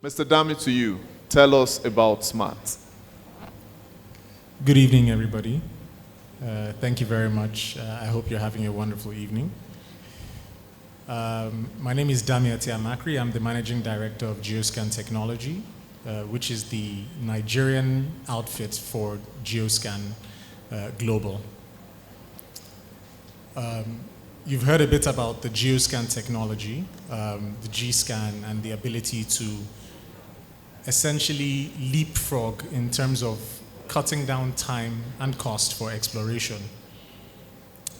Mr. Dami, to you. Tell us about SMART. Good evening, everybody. Thank you very much. I hope you're having a wonderful evening. My name is Dami Makri. I'm the Managing Director of GeoScan Technology, which is the Nigerian outfit for GeoScan Global. You've heard a bit about the GeoScan technology, the G-Scan, and the ability to essentially leapfrog in terms of cutting down time and cost for exploration.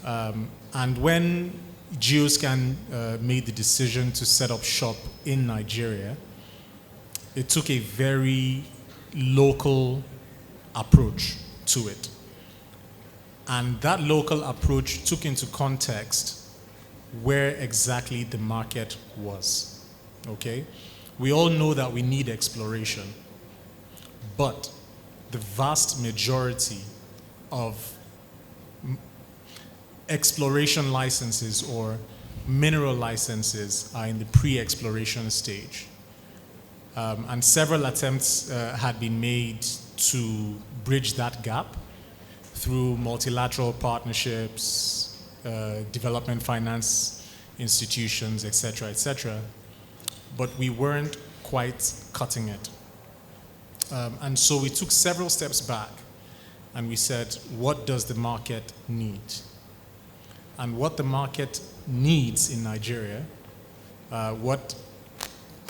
And when GeoScan made the decision to set up shop in Nigeria, it took a very local approach to it. And that local approach took into context where exactly the market was, okay? We all know that we need exploration, but the vast majority of exploration licenses or mineral licenses are in the pre-exploration stage. And several attempts had been made to bridge that gap through multilateral partnerships, development finance institutions, et cetera, but we weren't quite cutting it. And so we took several steps back and we said, what does the market need? And what the market needs in Nigeria, what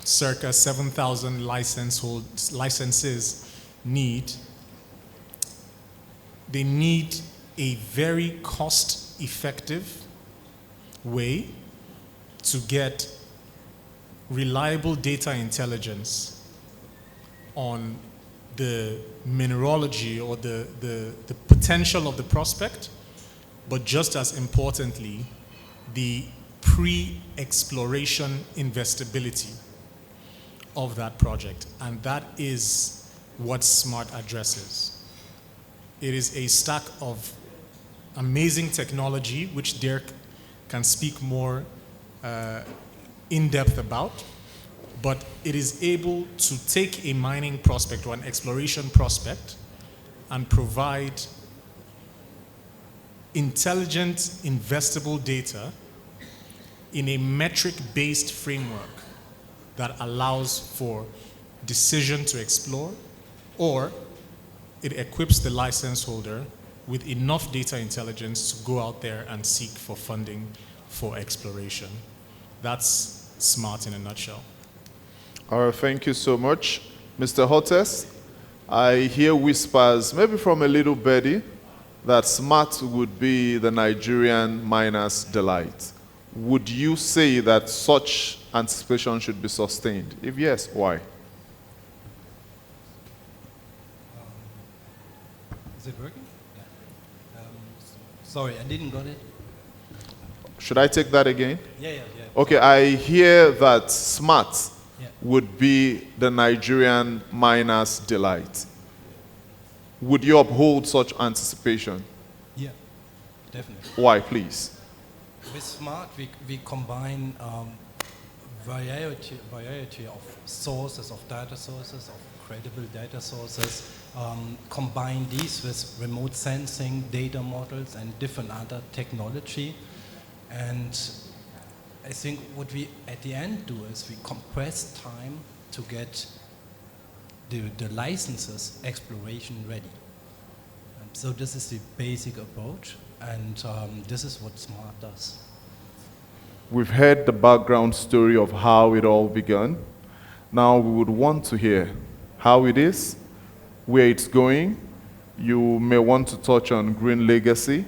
circa 7,000 licenses need, they need a very cost-effective way to get reliable data intelligence on the mineralogy or the potential of the prospect, but just as importantly, the pre-exploration investability of that project. And that is what SMART addresses. It is a stack of amazing technology, which Dirk can speak more in depth about, but it is able to take a mining prospect or an exploration prospect and provide intelligent, investable data in a metric-based framework that allows for decision to explore, or it equips the license holder with enough data intelligence to go out there and seek for funding for exploration. That's SMART in a nutshell. All right, thank you so much. Mr. Hotes, I hear whispers, maybe from a little birdie, that SMART would be the Nigerian miner's delight. Would you say that such anticipation should be sustained? If yes, why? Is it working? Yeah. Sorry, I didn't got it. Should I take that again? Yeah. Okay, I hear that SMART would be the Nigerian miner's delight. Would you uphold such anticipation? Yeah, definitely. Why, please? With SMART, we combine variety of sources, of data sources, of credible data sources, combine these with remote sensing, data models, and different other technology. And I think what we at the end do is we compress time to get the licenses exploration ready. So this is the basic approach, and this is what SMART does. We've heard the background story of how it all began. Now we would want to hear how it is, where it's going. You may want to touch on green legacy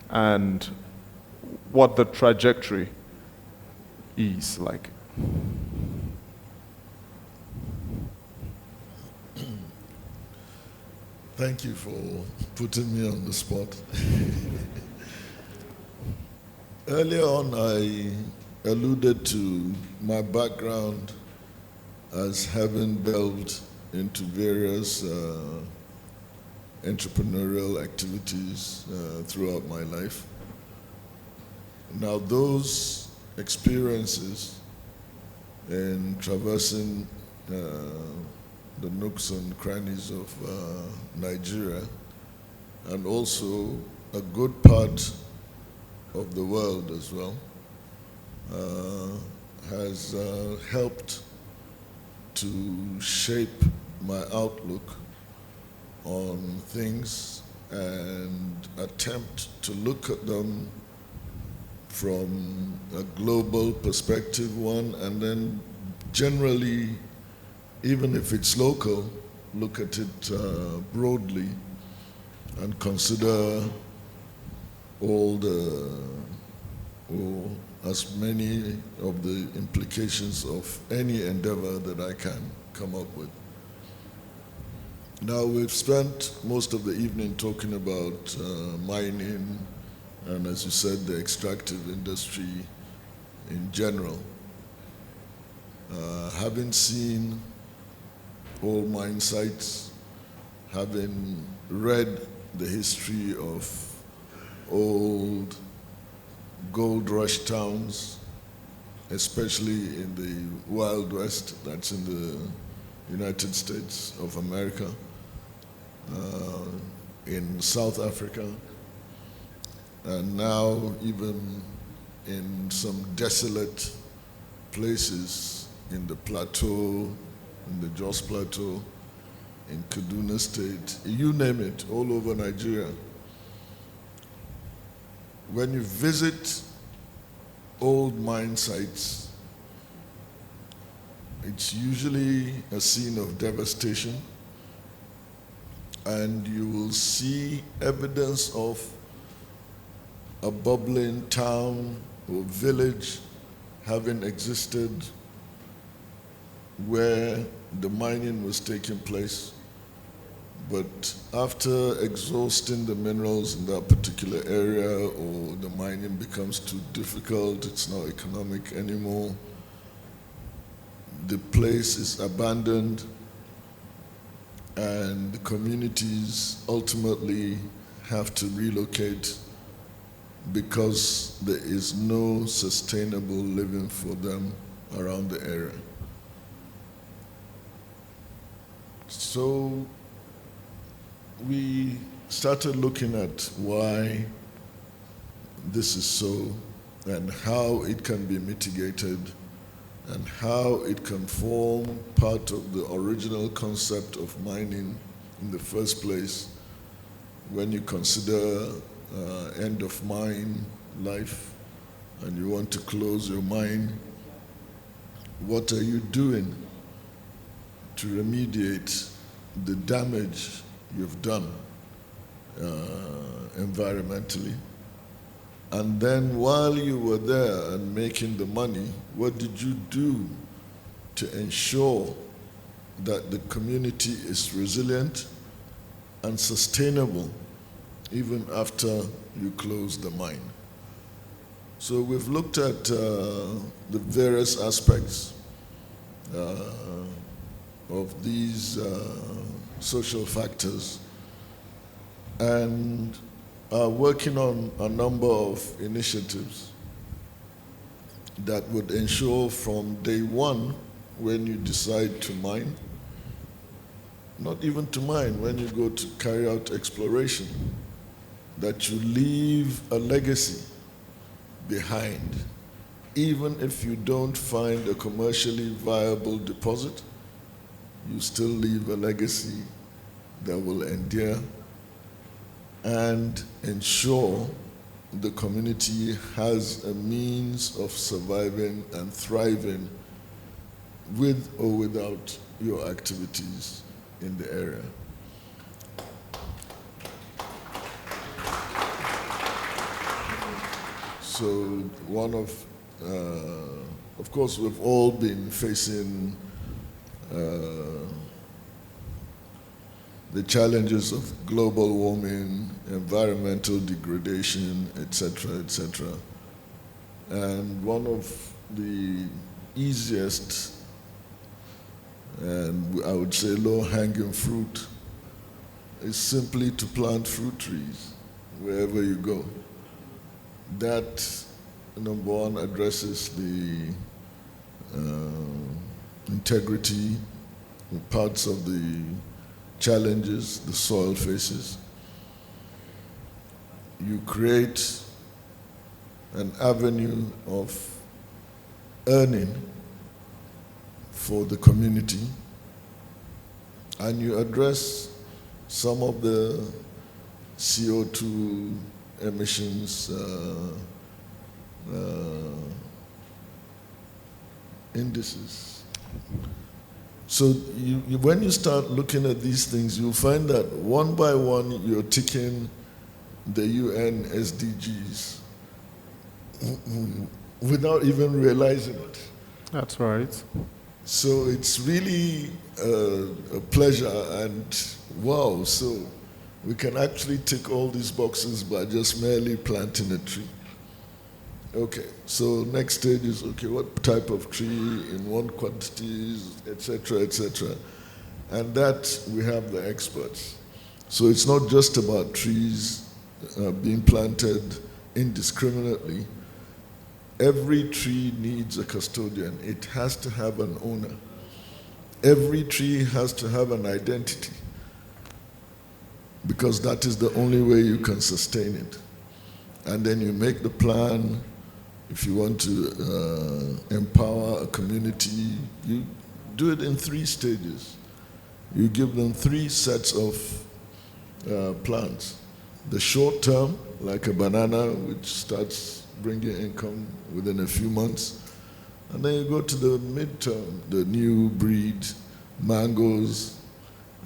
and what the trajectory is like. Thank you for putting me on the spot. Earlier on, I alluded to my background as having delved into various entrepreneurial activities throughout my life. Now, those experiences in traversing the nooks and crannies of Nigeria, and also a good part of the world as well, has helped to shape my outlook on things and attempt to look at them from a global perspective, one, and then generally, even if it's local, look at it broadly and consider all the, or as many of the implications of any endeavor that I can come up with. Now, we've spent most of the evening talking about mining and, as you said, the extractive industry in general. Having seen all mine sites, having read the history of old gold rush towns, especially in the Wild West, that's in the United States of America, in South Africa, and now even in some desolate places in the plateau, in the Jos Plateau, in Kaduna State, you name it, all over Nigeria. When you visit old mine sites, it's usually a scene of devastation, and you will see evidence of a bubbling town or village having existed where the mining was taking place. But after exhausting the minerals in that particular area, or the mining becomes too difficult, it's not economic anymore, the place is abandoned, and the communities ultimately have to relocate because there is no sustainable living for them around the area. So we started looking at why this is so, and how it can be mitigated, and how it can form part of the original concept of mining in the first place when you consider end of mine life and you want to close your mine. What are you doing to remediate the damage you've done environmentally? And then while you were there and making the money, what did you do to ensure that the community is resilient and sustainable even after you close the mine? So we've looked at the various aspects of these social factors, and are working on a number of initiatives that would ensure from day one, when you decide to mine, not even to mine, when you go to carry out exploration, that you leave a legacy behind. Even if you don't find a commercially viable deposit, you still leave a legacy that will endure and ensure the community has a means of surviving and thriving with or without your activities in the area. So one of course, we've all been facing the challenges of global warming, environmental degradation, etc., etc. And one of the easiest, and I would say low-hanging fruit, is simply to plant fruit trees wherever you go. That, number one, addresses the integrity parts of the challenges the soil faces. You create an avenue of earning for the community, and you address some of the CO2 emissions indices. So when you start looking at these things, you'll find that one by one you're ticking the UN SDGs without even realizing it. That's right. So it's really a pleasure, and wow, so we can actually tick all these boxes by just merely planting a tree. Okay, so next stage is, okay, what type of tree, in what quantities, etc., etc. And that we have the experts. So it's not just about trees being planted indiscriminately. Every tree needs a custodian. It has to have an owner. Every tree has to have an identity, because that is the only way you can sustain it. And then you make the plan. If you want to empower a community, you do it in 3 stages. You give them 3 sets of plans. The short term, like a banana, which starts bringing income within a few months. And then you go to the mid-term, the new breed, mangoes.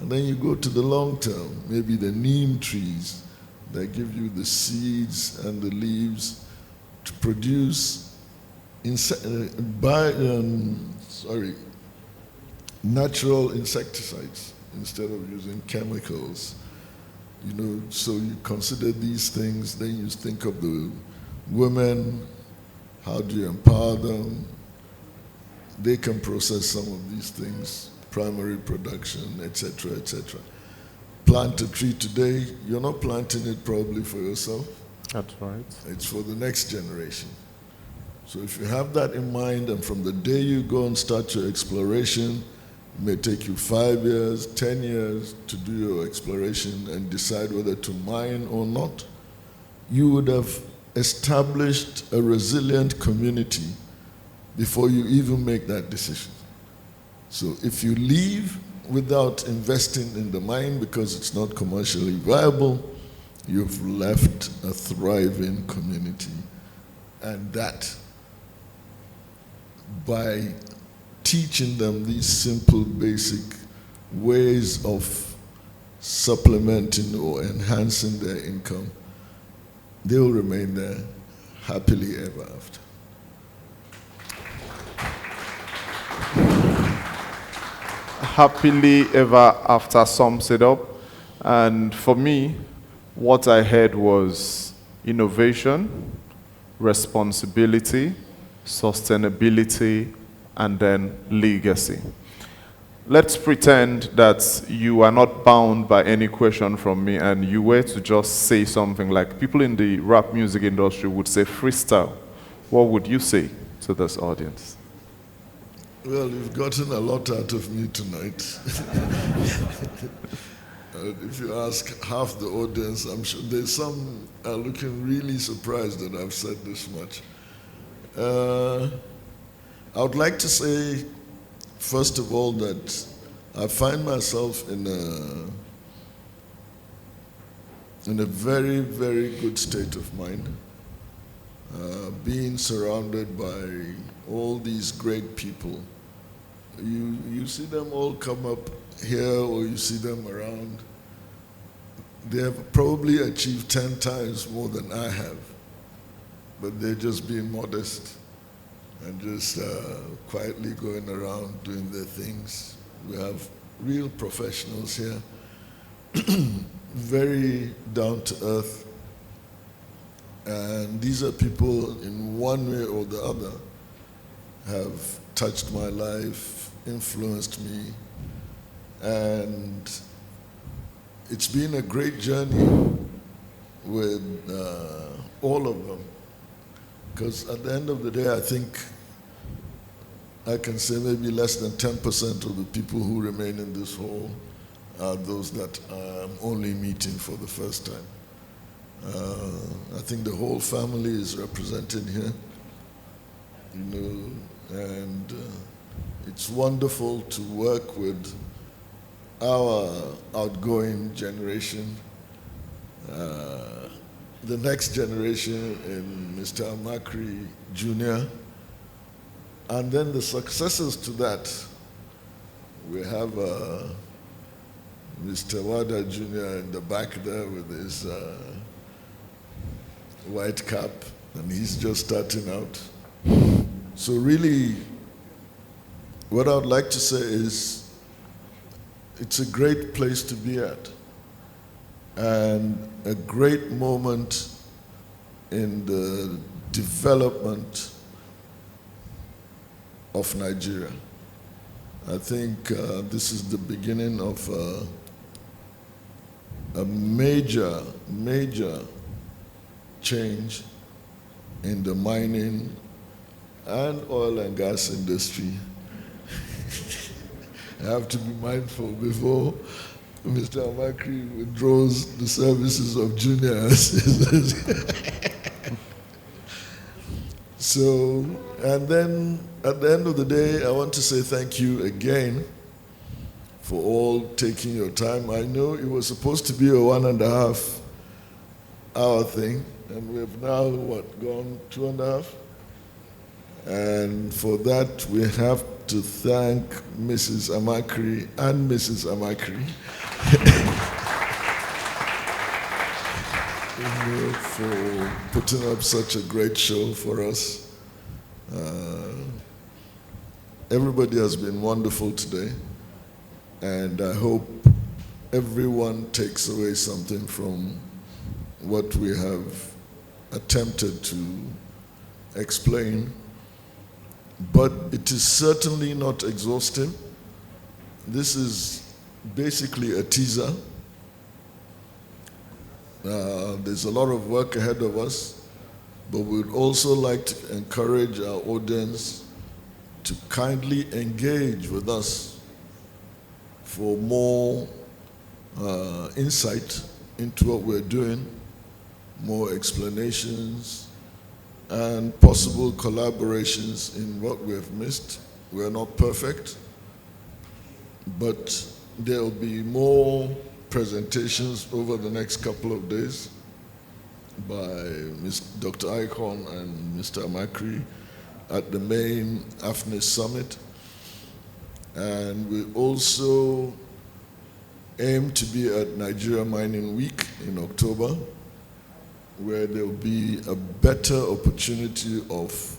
And then you go to the long term, maybe the neem trees that give you the seeds and the leaves to produce natural insecticides instead of using chemicals. You know, so you consider these things, then you think of the women, how do you empower them? They can process some of these things, primary production, etc., etc. Plant a tree today, you're not planting it probably for yourself. That's right. It's for the next generation. So if you have that in mind, and from the day you go and start your exploration, it may take you 5 years, 10 years to do your exploration and decide whether to mine or not, you would have established a resilient community before you even make that decision. So if you leave without investing in the mine because it's not commercially viable, you've left a thriving community. And that, by teaching them these simple, basic ways of supplementing or enhancing their income, they will remain there happily ever after. Happily ever after sums it up. And for me, what I heard was innovation, responsibility, sustainability, and then legacy. Let's pretend that you are not bound by any question from me and you were to just say something like people in the rap music industry would say freestyle. What would you say to this audience? Well, you've gotten a lot out of me tonight. If you ask half the audience, I'm sure there's some are looking really surprised that I've said this much. I would like to say, first of all, that I find myself in a very, very good state of mind, being surrounded by all these great people. You see them all come up here, or you see them around. They have probably achieved 10 times more than I have, but they're just being modest and just quietly going around doing their things. We have real professionals here, very down to earth, and these are people in one way or the other have touched my life, influenced me, and it's been a great journey with all of them. Because at the end of the day, I think I can say maybe less than 10% of the people who remain in this hall are those that I'm only meeting for the first time. I think the whole family is represented here, you know, and it's wonderful to work with our outgoing generation, the next generation in Mr. Amakri Jr., and then the successors to that. We have Mr. Wada Jr. in the back there with his white cap, and he's just starting out. So really, what I would like to say is, it's a great place to be at, and a great moment in the development of Nigeria. I think this is the beginning of a major, major change in the mining and oil and gas industry. I have to be mindful before Mr. Amakri withdraws the services of juniors. So, and then at the end of the day, I want to say thank you again for all taking your time. I know it was supposed to be a 1.5 hour thing, and we've now, gone 2.5? And for that, we have to thank Mrs. Amakri and Mrs. Amakri for putting up such a great show for us. Everybody has been wonderful today, and I hope everyone takes away something from what we have attempted to explain. But it is certainly not exhaustive. This is basically a teaser. There's a lot of work ahead of us, but we'd also like to encourage our audience to kindly engage with us for more insight into what we're doing, more explanations, and possible collaborations in what we have missed. We're not perfect, but there'll be more presentations over the next couple of days by Dr. Icon and Mr. Amakri at the main AFNIS Summit. And we also aim to be at Nigeria Mining Week in October, where there will be a better opportunity of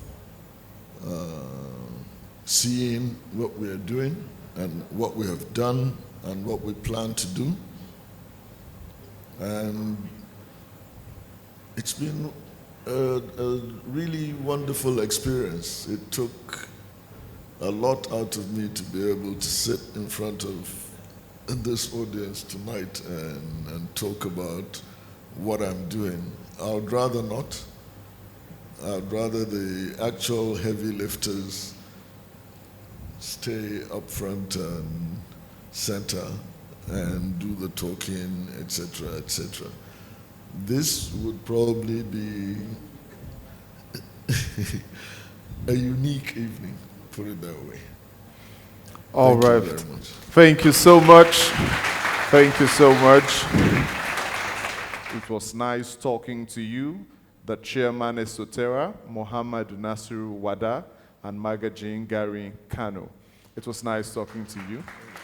seeing what we are doing and what we have done and what we plan to do. And it's been a really wonderful experience. It took a lot out of me to be able to sit in front of this audience tonight and talk about what I'm doing. I would rather not. I'd rather the actual heavy lifters stay up front and center and do the talking, etc., etc. This would probably be a unique evening, put it that way. All Thank you right. very much. Thank you so much. Thank you so much. It was nice talking to you, the chairman Eso Terra, Mohammed Nasiru Wada, and Magajin Gary Kano. It was nice talking to you.